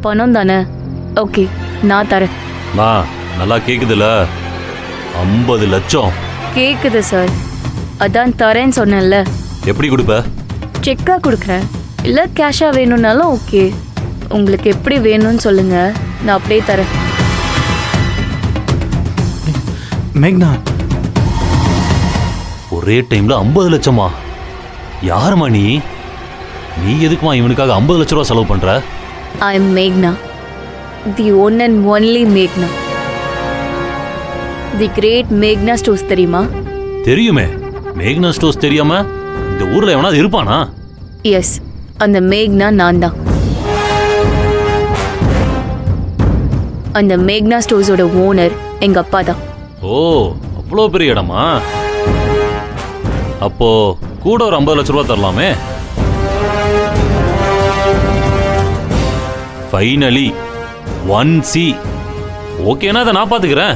பணம் தானே. ஓகே, நான் தரேன். நல்லா கேக்குதுல? 50 லட்சம் கேக்குது சார், அதான் தரேன்னு சொன்னேன்ல. எப்படி கொடுப்ப? செக்கா கொடுக்குறேன், இல்லை கேஷா வேணும்னாலும் ஓகே. உங்களுக்கு எப்படி வேணும்னு சொல்லுங்க, நான் அப்படியே தரேன். மேக்னா, ஒரே டைம்ல 50 லட்சமா? யாருமா நீ? நீ எதுக்குமா இவனுக்காக 50 லட்ச ரூபா செலவு பண்ற? ஐ எம் மேக்னா, தி ஒன் அண்ட் ஒன்லி மேக்னா. தி கிரேட் மேக்னா ஸ்டோர்ஸ் தெரியுமா? தெரியுமே. மேக்னா ஸ்டோர்ஸ் தெரியாம இந்த ஊர்ல எவனாவது இருப்பானா? எஸ், அந்த மேக்னா நான் தான். அந்த மேக்னா ஸ்டோர்ஸோட ஓனர் எங்க அப்பா தான். ஓ, அவ்வளோ பெரிய இடமா? அப்போ கூட ஒரு 50 லட்ச ரூபா தரலாமே. Finally 1C. ஓகேனா அதை நான் பாத்துக்கிறேன்.